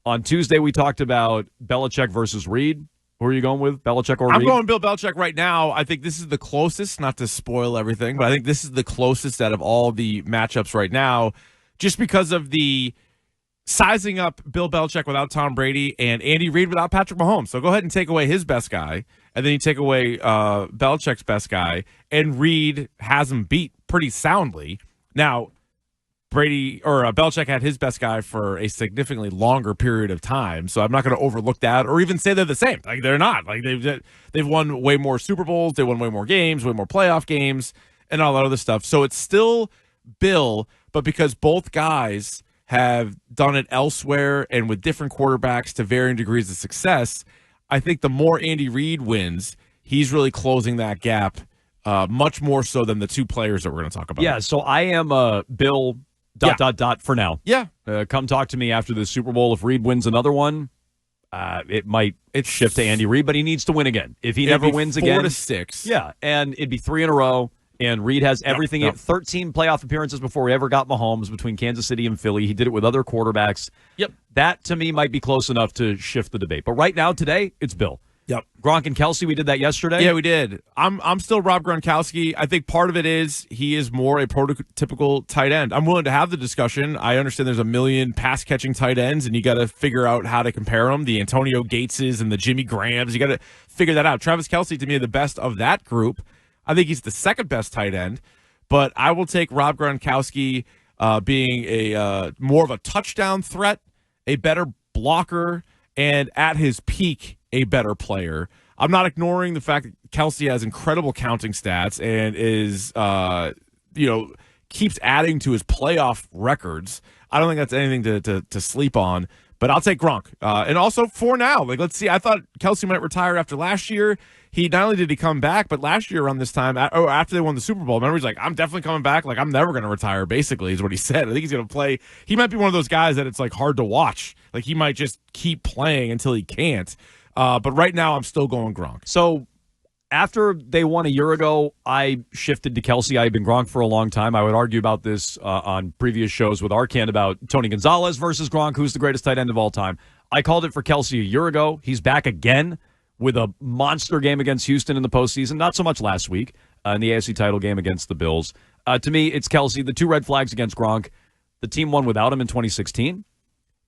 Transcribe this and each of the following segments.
On Tuesday, we talked about Belichick versus Reed. Who are you going with, Belichick or Reed? I'm going Bill Belichick right now. I think this is the closest, not to spoil everything, but I think this is the closest out of all the matchups right now, just because of the sizing up Bill Belichick without Tom Brady and Andy Reid without Patrick Mahomes. So go ahead and take away his best guy, and then you take away Belichick's best guy, and Reid has him beat pretty soundly. Now, Belichick had his best guy for a significantly longer period of time, so I'm not going to overlook that or even say they're the same. Like, they're not. Like, they've won way more Super Bowls, they won way more games, way more playoff games, and all that other stuff. So it's still Bill, but because both guys have done it elsewhere and with different quarterbacks to varying degrees of success, I think the more Andy Reid wins, he's really closing that gap much more so than the two players that we're going to talk about. Yeah, so I am Bill ... for now. Yeah. Come talk to me after the Super Bowl. If Reed wins another one, it might shift to Andy Reid, but he needs to win again. If he never wins again, 4-6. Yeah, and it'd be 3 in a row. And Reed has everything. Yep. 13 playoff appearances before he ever got Mahomes between Kansas City and Philly. He did it with other quarterbacks. Yep. That, to me, might be close enough to shift the debate. But right now, today, it's Bill. Yep. Gronk and Kelsey, we did that yesterday. Yeah, we did. I'm still Rob Gronkowski. I think part of it is he is more a prototypical tight end. I'm willing to have the discussion. I understand there's a million pass-catching tight ends, and you got to figure out how to compare them. The Antonio Gateses and the Jimmy Grahams, you got to figure that out. Travis Kelce, to me, the best of that group. I think he's the second best tight end, but I will take Rob Gronkowski being a more of a touchdown threat, a better blocker, and at his peak, a better player. I'm not ignoring the fact that Kelce has incredible counting stats and is, keeps adding to his playoff records. I don't think that's anything to sleep on, but I'll take Gronk. And also for now, let's see. I thought Kelce might retire after last year. He not only did he come back, but last year around this time, after they won the Super Bowl, remember he's like, I'm definitely coming back. Like, I'm never going to retire, basically, is what he said. I think he's going to play. He might be one of those guys that it's like hard to watch. Like, he might just keep playing until he can't. But right now, I'm still going Gronk. So after they won a year ago, I shifted to Kelce. I've been Gronk for a long time. I would argue about this on previous shows with Arcand about Tony Gonzalez versus Gronk, who's the greatest tight end of all time. I called it for Kelce a year ago. He's back again with a monster game against Houston in the postseason. Not so much last week in the AFC title game against the Bills. To me, it's Kelce. The 2 red flags against Gronk. The team won without him in 2016.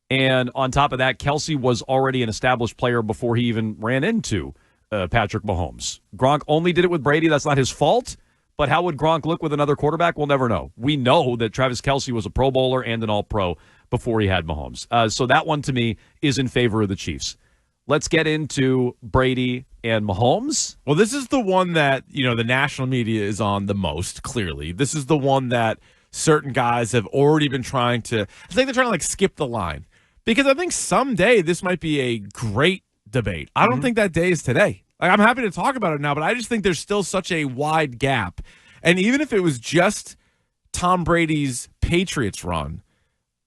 And on top of that, Kelce was already an established player before he even ran into Patrick Mahomes. Gronk only did it with Brady. That's not his fault. But how would Gronk look with another quarterback? We'll never know. We know that Travis Kelce was a Pro Bowler and an All-Pro before he had Mahomes. So that one, to me, is in favor of the Chiefs. Let's get into Brady and Mahomes. Well, this is the one that, the national media is on the most, clearly. This is the one that certain guys have already been trying to, I think they're trying to skip the line. Because I think someday this might be a great debate. I don't think that day is today. Like, I'm happy to talk about it now, but I just think there's still such a wide gap. And even if it was just Tom Brady's Patriots run,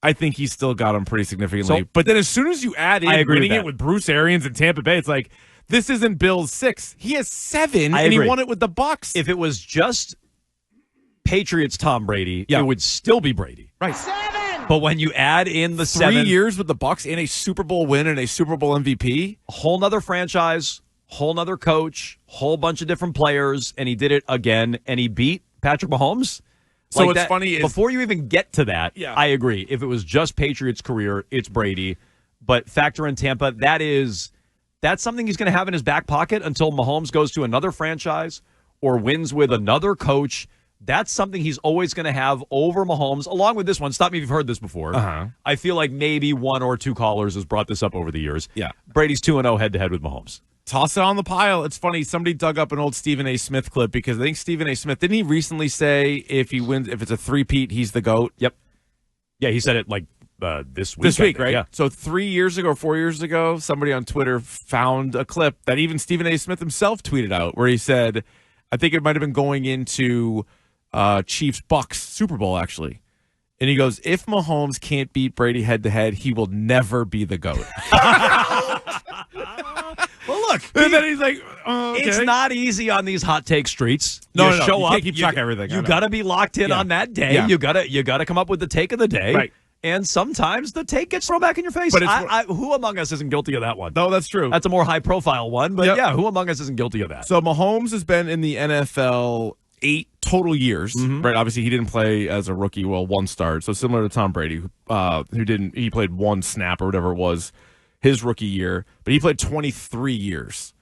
I think he's still got him pretty significantly. But then as soon as you add in winning it with Bruce Arians and Tampa Bay, it's like, this isn't Bill's 6. He has 7, and he won it with the Bucs. If it was just Patriots Tom Brady, it would still be Brady. Right. 7! But when you add in the 3 years with the Bucs and a Super Bowl win and a Super Bowl MVP. A whole nother franchise, whole nother coach, whole bunch of different players, and he did it again, and he beat Patrick Mahomes. So what's funny is, before you even get to that, I agree. If it was just Patriots' career, it's Brady. But factor in Tampa, that's something he's going to have in his back pocket until Mahomes goes to another franchise or wins with another coach. That's something he's always going to have over Mahomes, along with this one. Stop me if you've heard this before. I feel like maybe 1 or 2 callers has brought this up over the years. Yeah. Brady's 2-0 head-to-head with Mahomes. Toss it on the pile. It's funny. Somebody dug up an old Stephen A. Smith clip because I think Stephen A. Smith, didn't he recently say if it's a three-peat, he's the GOAT? Yep. Yeah, he said it like this week. This week, right? Yeah. So 3 years ago, 4 years ago, somebody on Twitter found a clip that even Stephen A. Smith himself tweeted out where he said, I think it might have been going into Chiefs-Bucks Super Bowl, actually. And he goes, if Mahomes can't beat Brady head-to-head, he will never be the GOAT. Well, look. And then he's like, okay. It's not easy on these hot take streets. No, show you up, can't keep track of everything. You got to be locked in on that day. Yeah. You got to come up with the take of the day. Right. And sometimes the take gets thrown back in your face. But who among us isn't guilty of that one? No, that's true. That's a more high-profile one, but yeah, who among us isn't guilty of that? So Mahomes has been in the NFL 8 total years, right? Obviously, he didn't play as a rookie, one start. So similar to Tom Brady, he played one snap or whatever it was his rookie year, but he played 23 years.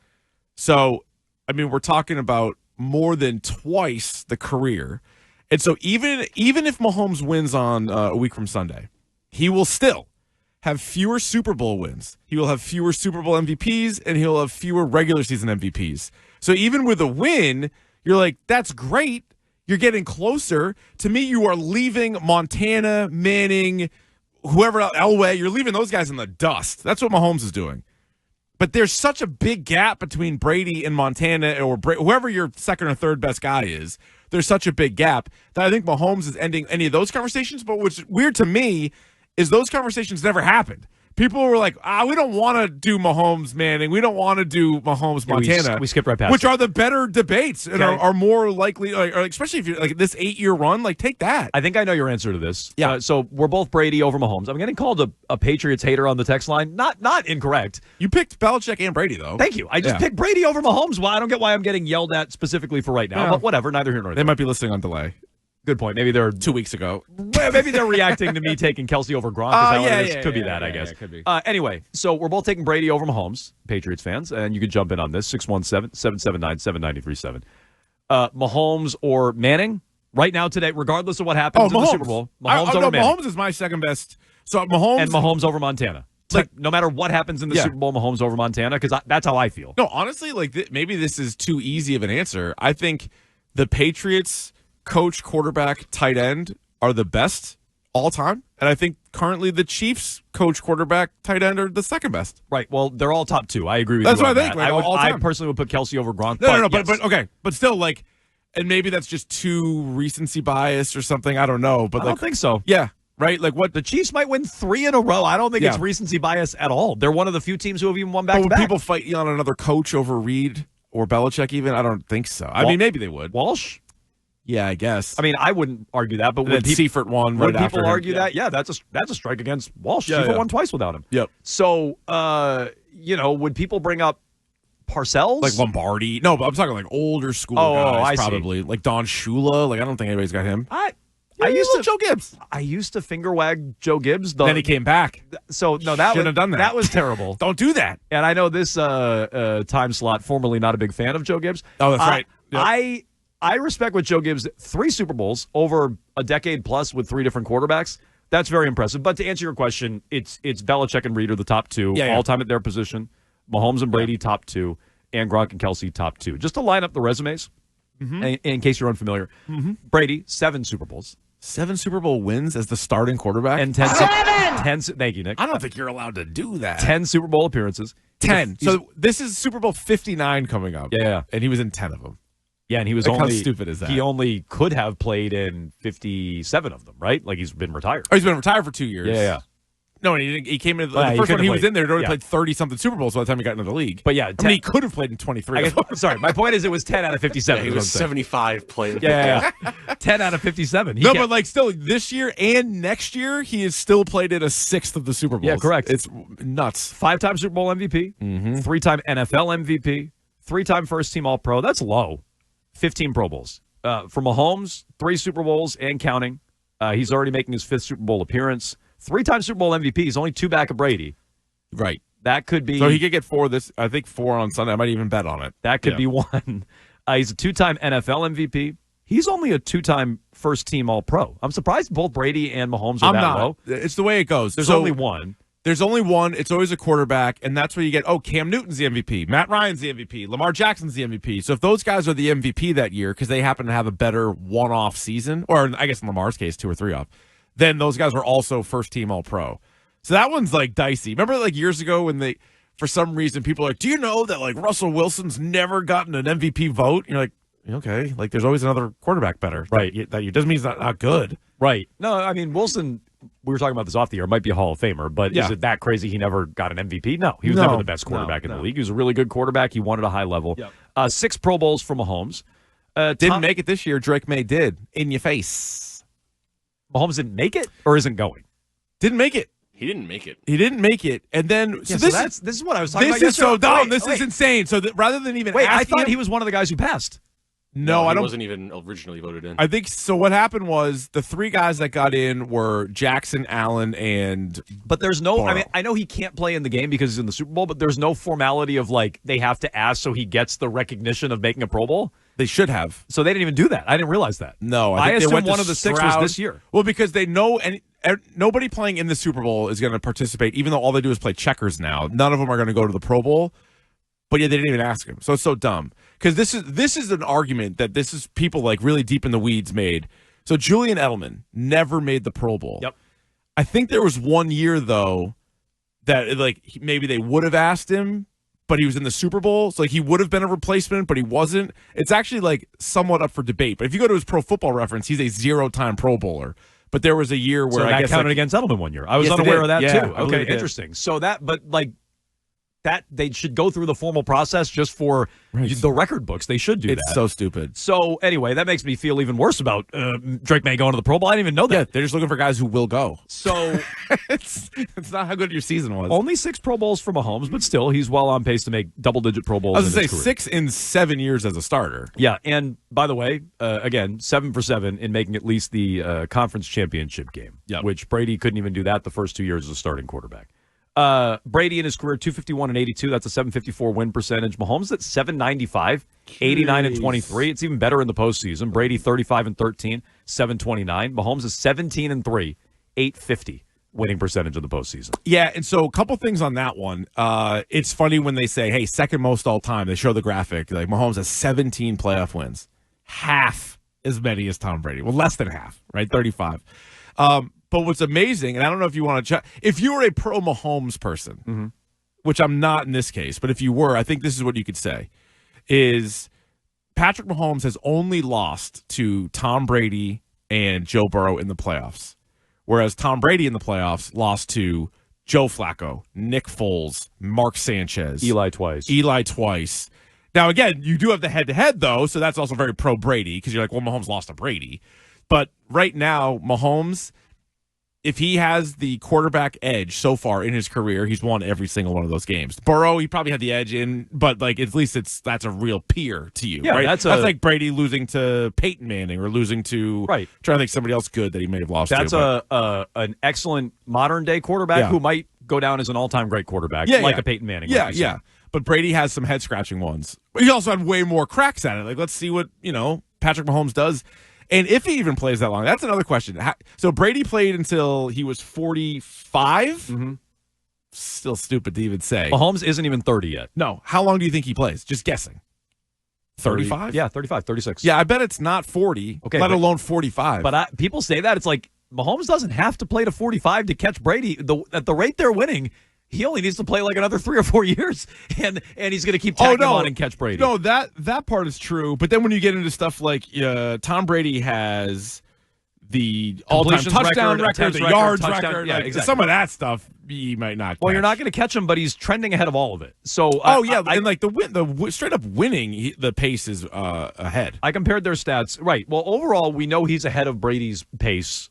So, I mean, we're talking about more than twice the career. And so even if Mahomes wins on a week from Sunday, he will still have fewer Super Bowl wins. He will have fewer Super Bowl MVPs, and he'll have fewer regular season MVPs. So even with a win, you're like, that's great. You're getting closer. To me, you are leaving Montana, Manning, whoever else, Elway. You're leaving those guys in the dust. That's what Mahomes is doing. But there's such a big gap between Brady and Montana or whoever your second or third best guy is. There's such a big gap that I think Mahomes is ending any of those conversations. But what's weird to me is those conversations never happened. People were like, we don't want to do Mahomes Manning. We don't want to do Mahomes Montana. We skipped right past which are the better debates and are more likely, especially if you're like this 8-year run, take that. I think I know your answer to this. Yeah. So we're both Brady over Mahomes. I'm getting called a Patriots hater on the text line. Not incorrect. You picked Belichick and Brady, though. Thank you. I just picked Brady over Mahomes. Well, I don't get why I'm getting yelled at specifically for right now, but whatever. Neither here nor there. They might be listening on delay. Good point. Maybe they're 2 weeks ago. Maybe they're reacting to me taking Kelsey over Gronk. Could be that, I guess. Yeah, could be. Anyway, so we're both taking Brady over Mahomes, Patriots fans, and you could jump in on this, 617-779-7937. Mahomes or Manning right now today, regardless of what happens in the Super Bowl. Mahomes over Manning. Mahomes is my second best. So Mahomes. And Mahomes over Montana. No matter what happens in the Super Bowl, Mahomes over Montana, because that's how I feel. No, honestly, maybe this is too easy of an answer. I think the Patriots coach, quarterback, tight end are the best all time. And I think currently the Chiefs coach, quarterback, tight end are the second best. Right. Well, they're all top 2. I agree with you. That's what I think. I personally would put Kelsey over Gronk. No. But okay. But still, and maybe that's just too recency bias or something. I don't know. But I don't think so. Yeah. Right? What the Chiefs might win 3 in a row. I don't think it's recency bias at all. They're one of the few teams who have even won back-to-back. Would people fight you on another coach over Reed or Belichick even? I don't think so. I mean, maybe they would. Walsh? Yeah, I guess. I mean, I wouldn't argue that, but when Seifert won right after people argue that, that's a strike against Walsh. Seifert won twice without him. Yep. So, would people bring up Parcells? Like Lombardi? No, but I'm talking older school guys, probably. Like Don Shula. I don't think anybody's got him. I used to Joe Gibbs. I used to finger wag Joe Gibbs. Then he came back. So no, that shouldn't have done that. That was terrible. Don't do that. And I know this time slot, formerly not a big fan of Joe Gibbs. Oh, that's right. Yep. I respect what Joe Gibbs, 3 Super Bowls over a decade plus with 3 different quarterbacks. That's very impressive. But to answer your question, it's Belichick and Reed are the top 2 all time at their position. Mahomes and Brady top 2, and Gronk and Kelsey top 2. Just to line up the resumes, in case you're unfamiliar, Brady 7 Super Bowls. 7 Super Bowl wins as the starting quarterback? And 10. 10. Thank you, Nick. I don't think you're allowed to do that. 10 Super Bowl appearances. 10. So this is Super Bowl 59 coming up. Yeah. And he was in 10 of them. Yeah, and he was how stupid is that? He only could have played in 57 of them, right? He's been retired. Oh, he's been retired for 2 years. Yeah. No, he came in the first one he was in there. He'd already played 30-something Super Bowls by the time he got into the league. But yeah, he could have played in 23. Sorry, my point is it was 10 out of 57. He was 75 playing. Yeah. 10 out of 57. But still, this year and next year, he has still played in a 6th of the Super Bowls. Yeah, correct. It's nuts. 5-time Super Bowl MVP, 3-time NFL MVP, 3-time first-team All-Pro. That's low. 15 Pro Bowls. For Mahomes, 3 Super Bowls and counting. He's already making his 5th Super Bowl appearance. 3-time Super Bowl MVP. He's only 2 back of Brady. Right. That could be. So he could get 4 I think 4 on Sunday. I might even bet on it. That could be 1. He's a 2-time NFL MVP. He's only a 2-time first-team All-Pro. I'm surprised both Brady and Mahomes are low. It's the way it goes. There's only 1. There's only 1. It's always a quarterback, and that's where you get, Cam Newton's the MVP. Matt Ryan's the MVP. Lamar Jackson's the MVP. So if those guys are the MVP that year because they happen to have a better one-off season, or I guess in Lamar's case, 2 or 3 off, then those guys are also first-team All-Pro. So that one's dicey. Remember years ago when for some reason, people are like, do you know that Russell Wilson's never gotten an MVP vote? And you're like, okay, there's always another quarterback better. Right. That doesn't mean he's not good. Right. No, I mean, Wilson, we were talking about this off the air, might be a Hall of Famer, but is it that crazy he never got an MVP? No, he was never the best quarterback in the league. He was a really good quarterback. He won at a high level. Yep. 6 Pro Bowls for Mahomes. Didn't make it this year. Drake May did. In your face. Mahomes didn't make it or isn't going? Didn't make it. He didn't make it. He didn't make it. And then So this is what I was talking about. This is so dumb. Wait, this is insane. So rather than even I asking thought him, he was one of the guys who passed. No, I he don't. wasn't even originally voted in. I think so. What happened was the three guys that got in were Jackson, Allen, and But there's no. Burrow. I mean, I know he can't play in the game because he's in the Super Bowl. But there's no formality of like they have to ask so he gets the recognition of making a Pro Bowl. they should have. So they didn't even do that. I didn't realize that. No, I think they assumed went to one of the six was Stroud. this year. Well, because they know and nobody playing in the Super Bowl is going to participate, even though all they do is play checkers now. None of them are going to go to the Pro Bowl. But yeah, they didn't even ask him. So it's so dumb. Because this is an argument that this is people like really deep in the weeds made. So Julian Edelman never made the Pro Bowl. Yep. I think there was 1 year though that like maybe they would have asked him, but he was in the Super Bowl. So like he would have been a replacement, but he wasn't. It's actually like somewhat up for debate. But if you go to his Pro Football Reference, he's a 0-time Pro Bowler. But there was a year where I I that guess counted against Edelman 1 year. I was Yes, it unaware did. of that Yeah, too. I believe it Okay, did. interesting. So that they should go through the formal process just for Right. the record books. They should do it's that. so stupid. So anyway, that makes me feel even worse about Drake May going to the Pro Bowl. I didn't even know that. Yeah, they're just looking for guys who will go. So it's not how good your season was. only 6 Pro Bowls for Mahomes, but still, he's well on pace to make double-digit Pro Bowls. I was in going to his say career. 6 in 7 years as a starter. Yeah, and by the way, again, 7 for 7 in making at least the conference championship game, Yep. which Brady couldn't even do that the first 2 years as a starting quarterback. Brady in his career, 251 and 82. That's a 754 win percentage. Mahomes at 795, 89 and 23. It's even better in the postseason. Brady 35 and 13, 729. Mahomes is 17 and 3, 850 winning percentage in the postseason. Yeah, and so a couple things on that one. It's funny when they say, hey, second most all time. They show the graphic. Like Mahomes has 17 playoff wins. Half as many as Tom Brady. Well, less than half, right? 35. But what's amazing, and I don't know if you want to check, if you were a pro Mahomes person, which I'm not in this case, but if you were, I think this is what you could say, is Patrick Mahomes has only lost to Tom Brady and Joe Burrow in the playoffs, whereas Tom Brady in the playoffs lost to Joe Flacco, Nick Foles, Mark Sanchez, Eli twice. Now, again, you do have the head-to-head, though, so that's also very pro-Brady, because you're like, well, Mahomes lost to Brady. But right now, Mahomes, if he has the quarterback edge so far in his career, he's won every single one of those games. Burrow, he probably had the edge in, but like at least that's a real peer to you, Yeah, right? that's like Brady losing to Peyton Manning or losing to trying to think somebody else good that he may have lost That's to. an excellent modern day quarterback who might go down as an all time great quarterback, like a Peyton Manning. Yeah. But Brady has some head scratching ones. But he also had way more cracks at it. Like, let's see what Patrick Mahomes does. And if he even plays that long, that's another question. So Brady played until he was 45? Still stupid to even say. Mahomes isn't even 30 yet. No. How long do you think he plays? Just guessing. 35? Yeah, 35, 36. Yeah, I bet it's not 40, let alone 45. But people say that. It's like Mahomes doesn't have to play to 45 to catch Brady. At the rate they're winning, he only needs to play like another 3 or 4 years, and he's going to keep tagging him on and catch Brady. No, that part is true. But then when you get into stuff like Tom Brady has the all-time touchdown record, the yards record, exactly. Some of that stuff he might not. Well, you're not going to catch him, but he's trending ahead of all of it. So, and like the straight up winning, the pace is ahead. I compared their stats. Right. Well, overall, we know he's ahead of Brady's pace.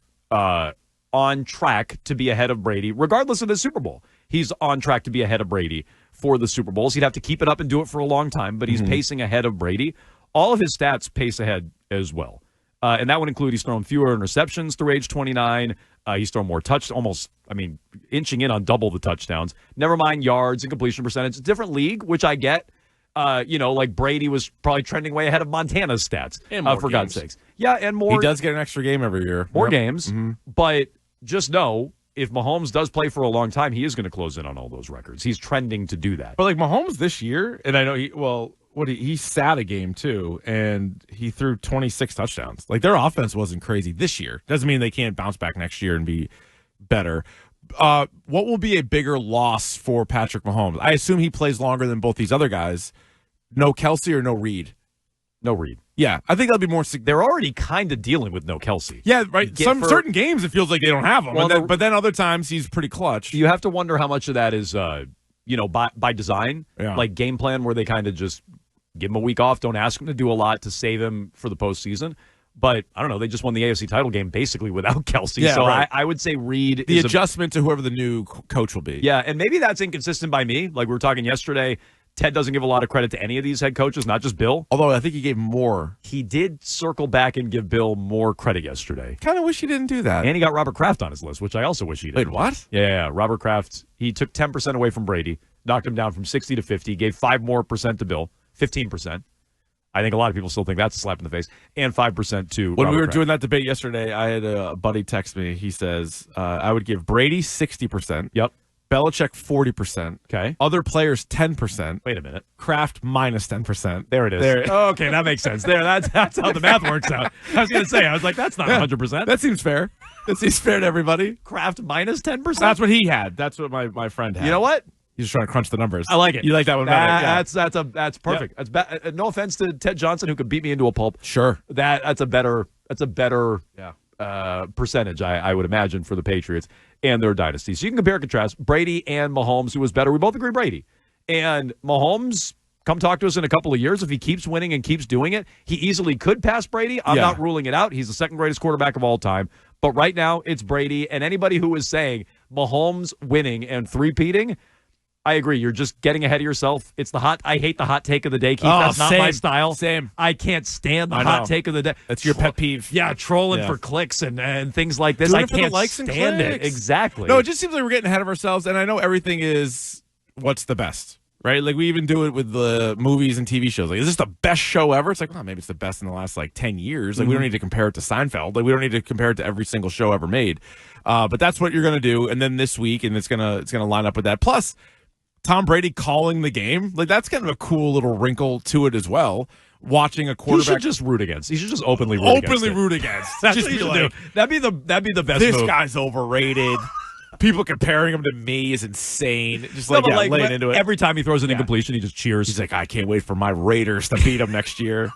On track to be ahead of Brady, regardless of the Super Bowl. He's on track to be ahead of Brady for the Super Bowls. He'd have to keep it up and do it for a long time, but he's pacing ahead of Brady. All of his stats pace ahead as well. And that would include he's thrown fewer interceptions through age 29. He's thrown more inching in on double the touchdowns. Never mind yards and completion percentage. It's a different league, which I get. Like Brady was probably trending way ahead of Montana's stats, for God's sakes. Yeah, and more. He does get an extra game every year. More games, but just know if Mahomes does play for a long time, he is going to close in on all those records. He's trending to do that. But like Mahomes this year, and I know he sat a game too, and he threw 26 touchdowns. Like their offense wasn't crazy this year. Doesn't mean they can't bounce back next year and be better. What will be a bigger loss for Patrick Mahomes? I assume he plays longer than both these other guys. No Kelsey or no Reed? No Reed. Yeah, I think that'll be more. They're already kind of dealing with no Kelsey. Yeah, right. Certain games it feels like they don't have him, but then other times he's pretty clutch. You have to wonder how much of that is, by design, like game plan, where they kind of just give him a week off, don't ask him to do a lot to save him for the postseason. But I don't know. They just won the AFC title game basically without Kelsey. Yeah, so right. I would say Reed The is adjustment to whoever the new coach will be. Yeah, and maybe that's inconsistent by me. Like we were talking yesterday, Ted doesn't give a lot of credit to any of these head coaches, not just Bill. Although I think he gave more. He did circle back and give Bill more credit yesterday. Kind of wish he didn't do that. And he got Robert Kraft on his list, which I also wish he did. Wait, what? Yeah. Robert Kraft, he took 10% away from Brady, knocked him down from 60 to 50, gave 5% more to Bill, 15%. I think a lot of people still think that's a slap in the face, and 5% to When Robert we were Kraft. doing that debate yesterday, I had a buddy text me. He says, I would give Brady 60%. Yep. Belichick 40%. Okay. Other players 10%. Wait a minute. Kraft minus 10%. There it is. Okay, that makes sense. That's how the math works out. I was going to say, I was like, that's not 100%. That seems fair. That seems fair to everybody. Kraft minus 10%? That's what he had. That's what my friend had. You know what? He's just trying to crunch the numbers. I like it. You like that one better? Yeah. That's perfect. That's no offense to Ted Johnson, who could beat me into a pulp. Sure. That's a better percentage, I would imagine, for the Patriots and their dynasty. So you can compare and contrast Brady and Mahomes, who was better. We both agree Brady. And Mahomes, come talk to us in a couple of years. If he keeps winning and keeps doing it, he easily could pass Brady. I'm not ruling it out. He's the second greatest quarterback of all time. But right now, it's Brady. And anybody who is saying Mahomes winning and three-peating, I agree. You're just getting ahead of yourself. I hate the hot take of the day, Keith. That's not my style. Same. I can't stand the hot take of the day. That's your pet peeve. Yeah, trolling for clicks and things like this. Doing I it for the can't likes and stand it. clicks. Exactly. No, it just seems like we're getting ahead of ourselves, and I know everything is what's the best, right? Like we even do it with the movies and TV shows. Like, is this the best show ever? It's like, well, maybe it's the best in the last 10 years. Like we don't need to compare it to Seinfeld. Like we don't need to compare it to every single show ever made. But that's what you're going to do, and then this week, and it's gonna line up with that. Plus, Tom Brady calling the game, like that's kind of a cool little wrinkle to it as well. Watching a quarterback, he should just root against. He should just openly root against. That's just what he be should like, do. That'd be the best. This move. guy's overrated. People comparing him to me is insane. Just No, like, but laying into it. Every time he throws an incompletion, he just cheers. He's like, I can't wait for my Raiders to beat him next year.